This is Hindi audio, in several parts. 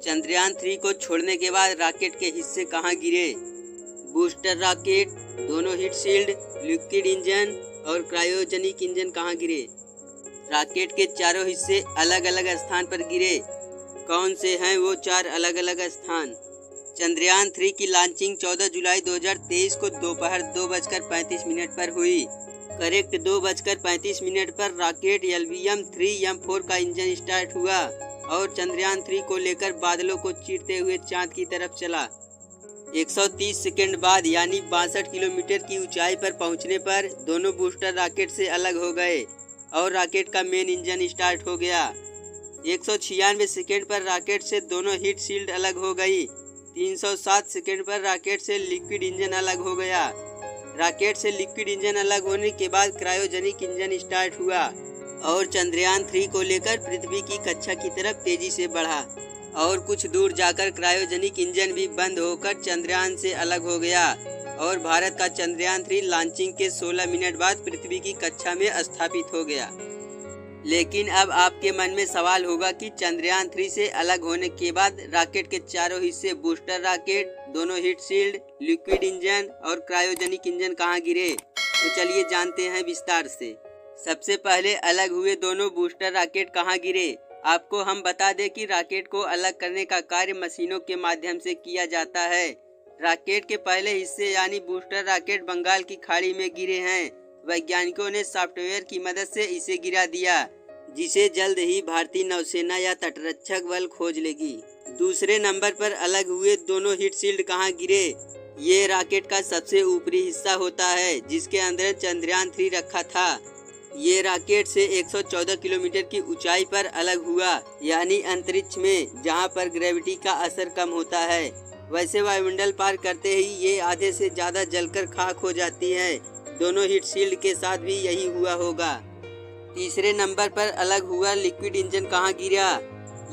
चंद्रयान 3 को छोड़ने के बाद रॉकेट के हिस्से कहाँ गिरे? बूस्टर रॉकेट, दोनों हीट शील्ड, लिक्विड इंजन और क्रायोजेनिक इंजन कहाँ गिरे? रॉकेट के चारों हिस्से अलग अलग स्थान पर गिरे। कौन से हैं वो 4 अलग अलग स्थान? चंद्रयान 3 की लॉन्चिंग 14 जुलाई 2023 को दोपहर 2:35 पर हुई। करेक्ट 2:35 पर रॉकेट LVM-3M4 का इंजन स्टार्ट हुआ और चंद्रयान 3 को लेकर बादलों को चीरते हुए चांद की तरफ चला। 130 सेकंड बाद यानी 62 किलोमीटर की ऊंचाई पर पहुंचने पर दोनों बूस्टर रॉकेट से अलग हो गए और रॉकेट का मेन इंजन स्टार्ट हो गया। 196 सेकंड पर रॉकेट से दोनों हीट शील्ड अलग हो गई। 307 सेकंड पर रॉकेट से लिक्विड इंजन अलग हो गया। रॉकेट से लिक्विड इंजन अलग होने के बाद क्रायोजेनिक इंजन स्टार्ट हुआ और चंद्रयान 3 को लेकर पृथ्वी की कक्षा की तरफ तेजी से बढ़ा और कुछ दूर जाकर क्रायोजेनिक इंजन भी बंद होकर चंद्रयान से अलग हो गया और भारत का चंद्रयान 3 लॉन्चिंग के 16 मिनट बाद पृथ्वी की कक्षा में स्थापित हो गया। लेकिन अब आपके मन में सवाल होगा कि चंद्रयान 3 से अलग होने के बाद रॉकेट के चारों हिस्से बूस्टर रॉकेट, दोनों हीट शील्ड, लिक्विड इंजन और क्रायोजेनिक इंजन कहाँ गिरे? तो चलिए जानते हैं विस्तार से। सबसे पहले अलग हुए दोनों बूस्टर रॉकेट कहाँ गिरे? आपको हम बता दें कि रॉकेट को अलग करने का कार्य मशीनों के माध्यम से किया जाता है। रॉकेट के पहले हिस्से यानी बूस्टर रॉकेट बंगाल की खाड़ी में गिरे हैं। वैज्ञानिकों ने सॉफ्टवेयर की मदद से इसे गिरा दिया, जिसे जल्द ही भारतीय नौसेना या तटरक्षक बल खोज लेगी। दूसरे नंबर पर अलग हुए दोनों हीट शील्ड कहाँ गिरे? ये रॉकेट का सबसे ऊपरी हिस्सा होता है जिसके अंदर चंद्रयान 3 रखा था। ये रॉकेट से 114 किलोमीटर की ऊंचाई पर अलग हुआ, यानी अंतरिक्ष में जहां पर ग्रेविटी का असर कम होता है। वैसे वायुमंडल पार करते ही ये आधे से ज्यादा जलकर खाक हो जाती है। दोनों हीट शील्ड के साथ भी यही हुआ होगा। तीसरे नंबर पर अलग हुआ लिक्विड इंजन कहाँ गिरा?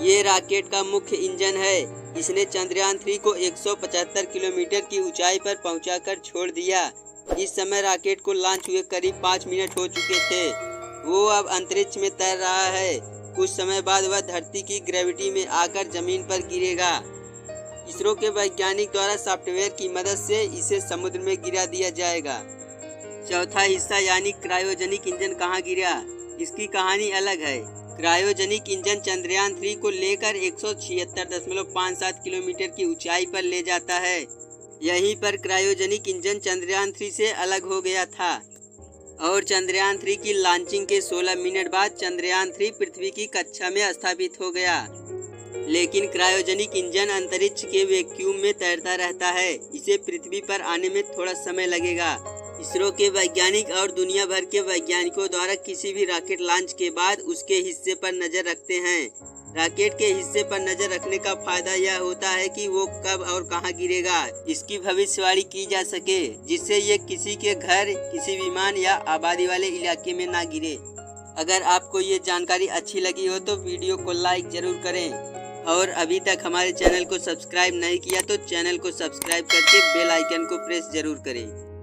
ये रॉकेट का मुख्य इंजन है। इसने चंद्रयान 3 को 175 किलोमीटर की ऊंचाई पर पहुंचाकर छोड़ दिया। इस समय रॉकेट को लॉन्च हुए करीब 5 मिनट हो चुके थे। वो अब अंतरिक्ष में तैर रहा है। कुछ समय बाद वह धरती की ग्रेविटी में आकर जमीन पर गिरेगा। इसरो के वैज्ञानिक द्वारा सॉफ्टवेयर की मदद से इसे समुद्र में गिरा दिया जाएगा। चौथा हिस्सा यानी क्रायोजेनिक इंजन कहाँ गिरा? इसकी कहानी अलग है। क्रायोजेनिक इंजन चंद्रयान 3 को लेकर 176.57 किलोमीटर की ऊंचाई पर ले जाता है। यहीं पर क्रायोजेनिक इंजन चंद्रयान 3 से अलग हो गया था और चंद्रयान 3 की लॉन्चिंग के 16 मिनट बाद चंद्रयान 3 पृथ्वी की कक्षा में स्थापित हो गया। लेकिन क्रायोजेनिक इंजन अंतरिक्ष के वैक्यूम में तैरता रहता है। इसे पृथ्वी पर आने में थोड़ा समय लगेगा। इसरो के वैज्ञानिक और दुनिया भर के वैज्ञानिकों द्वारा किसी भी रॉकेट लॉन्च के बाद उसके हिस्से पर नजर रखते हैं। रॉकेट के हिस्से पर नजर रखने का फायदा यह होता है कि वो कब और कहां गिरेगा इसकी भविष्यवाणी की जा सके, जिससे ये किसी के घर, किसी विमान या आबादी वाले इलाके में ना गिरे। अगर आपको ये जानकारी अच्छी लगी हो तो वीडियो को लाइक जरूर करें और अभी तक हमारे चैनल को सब्सक्राइब नहीं किया तो चैनल को सब्सक्राइब करके बेल आइकन को प्रेस जरूर करें।